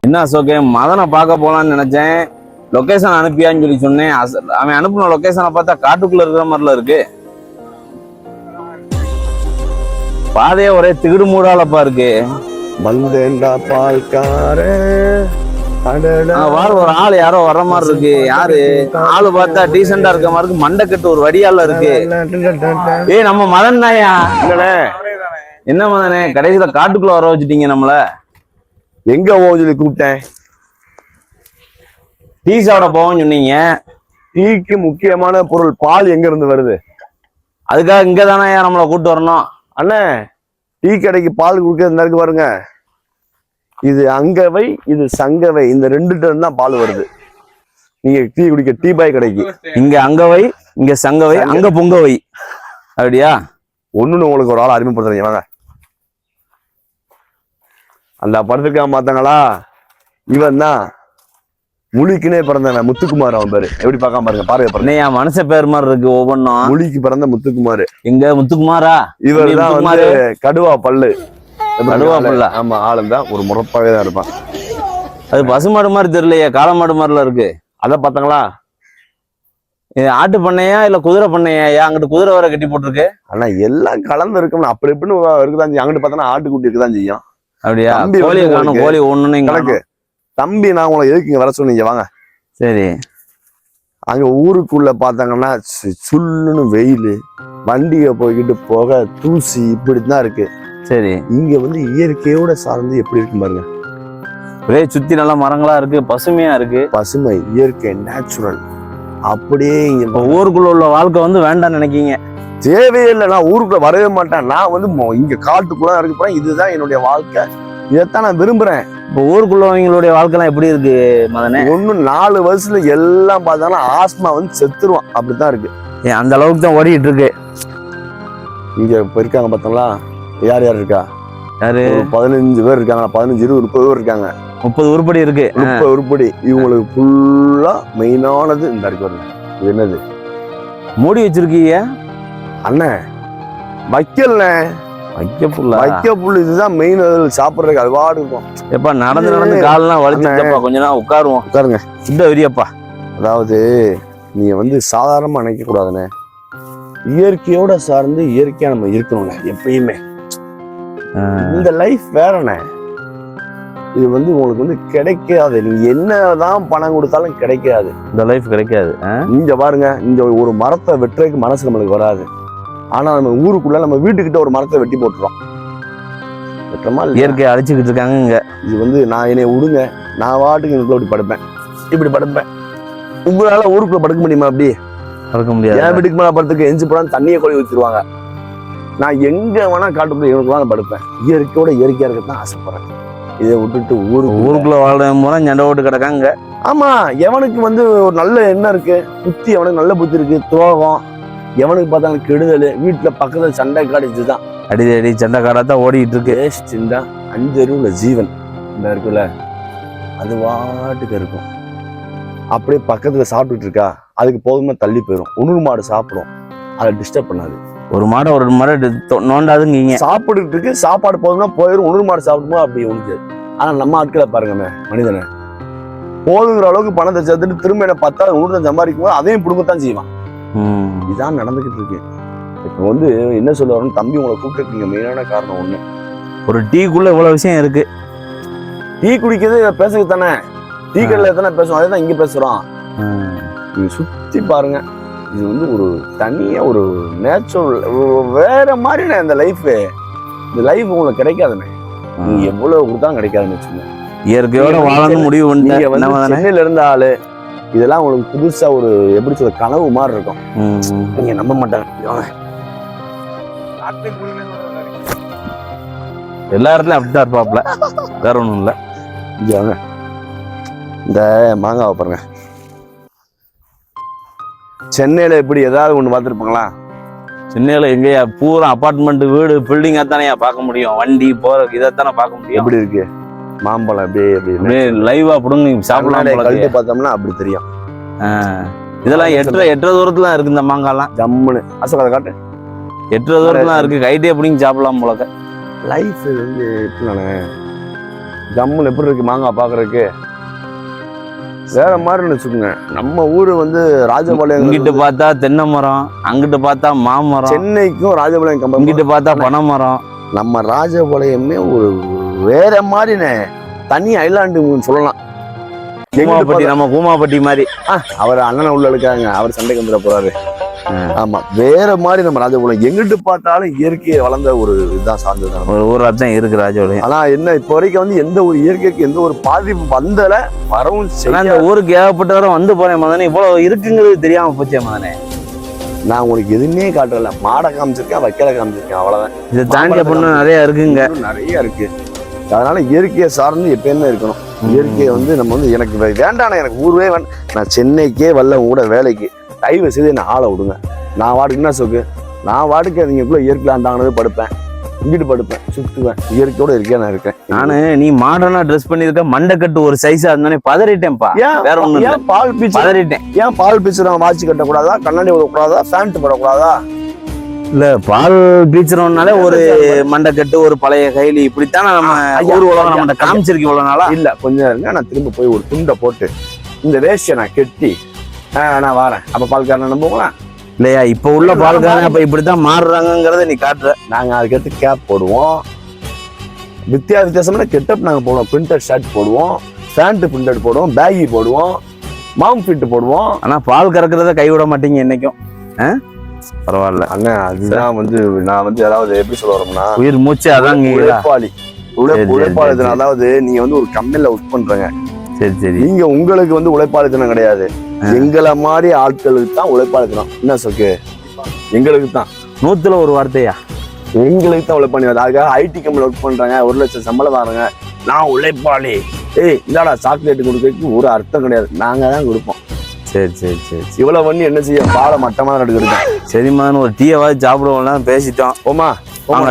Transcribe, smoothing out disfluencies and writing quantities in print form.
என்ன அசோக், மதனை பார்க்க போலான்னு நினைச்சேன். லொகேஷன் அனுப்பியான்னு சொல்லி சொன்னேன். அவன் அனுப்பின லொகேஷனை பார்த்தா காட்டுக்குள்ள இருக்கிற மாதிரில இருக்கு. பாதையே ஒரே திகிடு மூடாலப்பா இருக்கு. வந்தேன்டா பால்கார ஒரு ஆள் யாரோ வர்ற மாதிரி இருக்கு. யாரு ஆளு பார்த்தா டீசெண்டா இருக்க மாதிரி இருக்கு. மண்டை கட்டு ஒரு வடியால இருக்கு. ஏய், நம்ம மதன் தாயா? என்ன மதனே, கடைசியில காட்டுக்குள்ள வர வச்சுட்டீங்க நம்மள. எங்க சொல்லி கூப்பிட்டேன்? டீ சாப்பிட போவோம்னு சொன்னீங்க. டீக்கு முக்கியமான பொருள் பால் எங்க இருந்து வருது? அதுக்காக இங்க தானே நம்மளை கூப்பிட்டு வரணும்? அண்ணே, டீ கடைக்கு பால் குடுக்கறது இருக்கு பாருங்க. இது அங்கவை, இது சங்கவை. இந்த ரெண்டு டர்ன் தான் பால் வருது. நீங்க டீ குடிக்க டீ பாய் கடைக்கு இங்க அங்கவை, இங்க சங்கவை, அங்க பொங்கவை. அப்படியா? ஒண்ணுன்னு உங்களுக்கு ஒரு ஆள் அறிமுகப்படுத்துறீங்க வாங்க. அந்த படத்துக்காக பார்த்தாங்களா? இவன் தான் முழிக்குனே பிறந்த முத்துக்குமார். அவன் பேரு எப்படி பார்க்காம பாருங்க. பாருங்க, என் மனச பேர் மாதிரி இருக்கு ஒவ்வொன்னும். முழிக்கு பிறந்த முத்துக்குமார். எங்க முத்துக்குமாரா? இவர் தான் வந்து கடுவா பல்லு. கடுவா பல்ல? ஆமா, ஆளும் தான் ஒரு முறப்பாவே தான் இருப்பான். அது பசுமாடு மாதிரி தெரியலையே, காளை மாடு மாதிரில இருக்கு. அத பாத்தாங்களா? ஆட்டு பண்ணையா இல்ல குதிரை பண்ணையா? அங்கிட்டு குதிரை வர கட்டி போட்டிருக்கு. ஆனா எல்லாம் கலந்து இருக்கும்னு அப்படி இப்படின்னு இருக்குதான் செய்யும். அங்கிட்டு பார்த்தா ஆட்டுக்குட்டி இருக்குதான் செய்யும். அப்படியா? கோழி காணும், கோழி ஒண்ணுன்னு கணக்கு. தம்பி, நான் உங்களை எதுக்கு இங்க வர சொன்னீங்க வாங்க. சரி. அங்க ஊருக்குள்ள பாத்தாங்கன்னா சுல்லுன்னு வெயில், வண்டிய போய்கிட்டு போக தூசி இப்படிதான் இருக்கு. சரி. இங்க வந்து இயற்கையோட சார்ந்து எப்படி இருக்கு பாருங்க. ஒரே சுத்தி நல்லா மரங்களா இருக்கு, பசுமையா இருக்கு. பசுமை, இயற்கை, நேச்சுரல். அப்படியே இங்க ஊருக்குள்ள உள்ள வாழ்க்கை வந்து வேண்டாம் நினைக்கீங்க? தேவையே இல்லை. நான் ஊருக்குள்ள வரவே மாட்டேன். நான் வந்து இங்க காட்டுக்குள்ள இருக்க போறேன். இதுதான் என்னுடைய வாழ்க்கை. இதைத்தான் நான் விரும்புறேன். இப்போ ஊருக்குள்ளவங்களுடைய வாழ்க்கைலாம் எப்படி இருக்கு மதனே? ஒன்னும் 4 வருஷத்துல எல்லாம் பார்த்தாலும் ஆஸ்மா வந்து செத்துருவான். அப்படித்தான் இருக்கு. அந்த அளவுக்கு தான் ஓடிட்டு இருக்கு. இங்க இப்ப இருக்காங்க பார்த்தோம்னா யார் யார் இருக்கா? யாரு? 15 பேர் இருக்காங்க. 15, 20, 30 பேர் இருக்காங்க. 30 உருப்படி இருக்கு. 30 உருப்படி. இவங்களுக்கு ஃபுல்லா மெயினானது இந்த இருக்கு வருது. இது என்னது? மூடி வச்சிருக்கீங்க அண்ணே. வைக்கல வைக்க புல். இதுதான் மெயின். சாப்பிட்றதுக்கு அல்வாடு இருக்கும். எப்பா நடந்து நடந்து காலெல்லாம் வலிச்சுப்பா. கொஞ்ச நேரம் உட்காருவோம். உட்காருங்க. இந்த விரியப்பா. அதாவது நீங்க வந்து சாதாரணமா நினைக்க கூடாதுண்ணே. இயற்கையோட சார்ந்து இயற்கையா நம்ம இருக்கணும்ண்ணே எப்பயுமே. இந்த லைஃப் வேறண்ணே. இது வந்து உங்களுக்கு வந்து கிடைக்காது. நீங்க என்னதான் பணம் கொடுத்தாலும் கிடைக்காது. இந்த லைஃப் கிடைக்காது. இங்க பாருங்க, இந்த ஒரு மரத்தை வெட்டுறதுக்கு மனசு நம்மளுக்கு வராது. ஆனா நம்ம ஊருக்குள்ள நம்ம வீட்டுக்கிட்ட ஒரு மரத்தை வெட்டி போட்டுறோம். இயற்கையை அழிச்சுக்கிட்டு இருக்காங்க இங்க. இது வந்து நான் என்னை விடுங்க, நான் வாட்டுக்கு எனக்குள்ள இப்படி படுப்பேன். உங்களால ஊருக்குள்ள படுக்க முடியுமா? அப்படி படுக்க முடியாது. என் வீட்டுக்கு மேல படுத்துக்கு எஞ்சி போனா தண்ணியை கொழி ஊற்றிடுவாங்க. நான் எங்க வேணா காட்டுக்குள்ள எனக்கு படுப்பேன். இயற்கையோட இயற்கையா இருக்கத்தான் ஆசைப்படுறேன். இதை விட்டுட்டு ஊருக்குள்ள வாழ்றவன் போனா சண்டை ஓட்டு கிடக்காங்க. ஆமா, எவனுக்கு வந்து ஒரு நல்ல எண்ணம் இருக்கு, புத்தி, அவனுக்கு நல்ல புத்தி இருக்கு, துரோகம், எவனுக்கு பார்த்தாலும் கெடுதல், வீட்டுல பக்கத்துல சண்டை காடிச்சுதான் அடி சண்டை காடாதான் ஓடிட்டு இருக்கு. இந்த 5 அறிவுல ஜீவன் இந்த இருக்குல்ல, அது வாட்டுக்கு இருக்கும். அப்படியே பக்கத்துல சாப்பிட்டுட்டு இருக்கா, அதுக்கு போதுமா தள்ளி போயிடும். உணவு மாடு சாப்பிடும், அதை டிஸ்டர்ப் பண்ணாது. ஒரு மாடு நோண்டாதுங்க. சாப்பிட்டுட்டு இருக்கு, சாப்பாடு போதும்னா போயிடும். உணவு மாடு சாப்பிடுமோ அப்படி ஒழிஞ்சு. ஆனா நம்ம ஆட்களை பாருங்க, மனிதனை போதுங்கிற அளவுக்கு பணத்தை சேர்த்துட்டு திரும்ப என்ன 10,000 உணர்ந்து சம்பாதிக்கும் போது அதையும் பிடுங்கத்தான் செய்வான். இதான் நடந்துகிட்டு இருக்கு. இப்ப வந்து என்ன சொல்ல வரணும், தம்பி உங்களை கூப்பிட்டுருக்கீங்க மெயினான காரணம் ஒண்ணு. ஒரு டீக்குள்ள இவ்வளவு விஷயம் இருக்கு. டீ குடிக்கிறது பேசுறது தானே, டீ கடையில தானே பேசுவோம், அதே தான் இங்க பேசுறோம். நீங்க சுத்தி பாருங்க, இது வந்து ஒரு தனியா ஒரு நேச்சுரல் வேற மாதிரி. இந்த லைஃப் உங்களுக்கு கிடைக்காதுண்ணே. நீங்க எவ்வளவு கொடுத்தா கிடைக்காதுன்னு வச்சுக்கோங்க. இயற்கையோட வாழணும் முடிவு பண்ணி சென்னையில இருந்த ஆளு இதெல்லாம் உங்களுக்கு புதுசா ஒரு எப்படி சொல்ற கனவு மாதிரி இருக்கும். நீங்க நம்ப மாட்டாங்க. எல்லா இடத்துலயும் அப்படித்தான் இருப்பாப்ல, வேற ஒண்ணும் இல்ல. இந்த மாங்காவை பாருங்க. சென்னையில எப்படி ஏதாவது ஒண்ணு பார்த்துருப்பாங்களா? சென்னையில எங்கயா பூரா அபார்ட்மெண்ட், வீடு, பில்டிங்கா தானே பார்க்க முடியும். வண்டி போற இதைத்தானே பார்க்க முடியும். எப்படி இருக்கு மாம்பழம்? அப்படியே லைவா புடுங்க சாப்பிடலாம். கழுத்து பார்த்தோம்னா அப்படி தெரியும். இதெல்லாம் எட்டரை தூரத்துல இருக்கு இந்த மாங்காலாம். ஜம்முன்னு அசோக் அதை காட்டு. எட்டரை தூரத்துல இருக்கு, கைட்டே பிடிங்க சாப்பிடலாம் போலக்க. லைஃப் வந்து எப்படினானே, ஜம்முன்னு எப்படி இருக்கு மாங்காய் பாக்குறதுக்கு வேற மாதிரி வச்சுக்கோங்க. நம்ம ஊரு வந்து ராஜபாளையம், இங்கிட்டு பார்த்தா தென்னை மரம், அங்கிட்டு பார்த்தா மாமரம், சென்னைக்கும் ராஜபாளையம் கம்பம், இங்கிட்டு பார்த்தா பனை மரம். நம்ம ராஜபாளையமே ஒரு வேற மாதிரி தனி ஐலாண்டு சொல்லலாம். கூமாப்பட்டி, நம்ம கூமாப்பட்டி மாதிரி. அவர் அண்ணனை உள்ள இருக்காங்க, அவர் சண்டைக்கு வந்துட போறாரு. ஆமா, வேற மாதிரி நம்ம ராஜபாளையம் எங்கிட்டு பார்த்தாலும் இயற்கையை வளர்ந்த ஒரு இதுதான் சார்ந்தது ஒரு ஊரா தான் இருக்கு ராஜபாளையம். ஆனா என்ன இப்போ வரைக்கும் வந்து எந்த ஒரு இயற்கைக்கு எந்த ஒரு பாதிப்பு வந்தல வரவும் ஆனா இந்த ஊருக்கு ஏகப்பட்டவரை வந்து போறேன் மதனே, இவ்வளவு இருக்குங்கிறது தெரியாம போச்சே மதனே. நான் உனக்கு எதுவுமே காட்டல, மாடை காமிச்சிருக்கேன், வைக்கல காமிச்சிருக்கேன், அவ்வளவுதான். இதை தாண்டி பொண்ணு நிறைய இருக்குங்க, நிறைய இருக்கு. அதனால இயற்கையை சார்ந்து எப்பயுமே இருக்கணும். இயற்கையை வந்து நம்ம வந்து எனக்கு வேண்டாம், எனக்கு ஊரே வேண்டாம், நான் சென்னைக்கே வரல கூட வேலைக்கு, தயவு செய்து என்ன ஆளை விடுங்க. நான் வாடுக்கு என்ன சொக்கு, நான் வாடுக்கு நீங்களுக்குள்ள இயற்கையாண்டாங்கன்னு படுப்பேன், இங்கிட்டு படுப்பேன், சுத்துவேன், இயற்கையோட இருக்கேன் நான் இருக்கேன். நானு நீ மாடர்னா ட்ரெஸ் பண்ணிருக்க, மண்டைக்கட்டு ஒரு சைஸா இருந்தானே பதறிட்டேன்ப்பா. வேற ஒண்ணு ஏன் பால் பீச்சு பதறிட்டேன். ஏன் பால் பீச்சு வாட்சி கட்டக்கூடாதா, கண்ணாடி விடக்கூடாதா, பேண்ட் போடக்கூடாதா? இல்ல பால் பீச்சுறோம்னாலே ஒரு மண்டைக்கட்டு, ஒரு பழைய கைலி, இப்படித்தானே நம்ம ஊர் உலகம் நம்ம காமிச்சிருக்கு இவ்வளவு நாளா. இல்ல கொஞ்சம் இருங்க, நான் திரும்ப போய் ஒரு துண்டை போட்டு இந்த வேஷ்டியை நான் கெட்டி நான் வரேன். அப்ப பால்காரன் நம்புங்களா இல்லையா? இப்ப உள்ள பால்காரன் அப்ப இப்படித்தான் மாறுறாங்கிறத நீ காட்டுற. நாங்க அதுக்கடுத்து கேப் போடுவோம், வித்தியாசமான கெட்டப் நாங்க போடுவோம், பிரிண்டட் ஷர்ட் போடுவோம், பேண்ட் பிரிண்டட் போடுவோம், பேகி போடுவோம், மாம் ஃபிட் போடுவோம். ஆனா பால் கறக்குறத கைவிட மாட்டீங்க என்னைக்கும். பரவாயில்ல அண்ணா, அதுதான் வந்து நான் வந்து அதாவது எப்படி சொல்ல வரோம்னா, உயிர் மூச்சு அதான் உழைப்பாளி. உழைப்பாளித்தனம், அதாவது நீங்க வந்து ஒரு கம்பெனில ஒர்க் பண்றீங்க, சரி சரி, நீங்க உங்களுக்கு வந்து உழைப்பாளித்தனம் கிடையாது, எங்களை மாதிரி ஆட்களுக்கு தான் உழைப்பாளித்தனம். என்ன சொக்கு, எங்களுக்கு தான் 100ல ஒரு வார்த்தையா, எங்களுக்கு தான் உழைப்பாளி. அதுக்காக ஐடி கம்பெனில ஒர்க் பண்றாங்க, 1 லட்சம் சம்பளம் வாங்குறாங்க, நான் உழைப்பாளி, இந்தாடா சாக்லேட் கொடுக்கறதுக்கு ஒரு அர்த்தம் கிடையாது, நாங்க தான் கொடுப்போம். சரி சரி சரி, இவ்வளவு பண்ணி என்ன செய்ய, பாலை மட்டமா நடக்குது. சரிம்மான்னு ஒரு டீயாவது சாப்பிடுவோம்லாம் பேசிட்டோம். ஓமா ஓமா.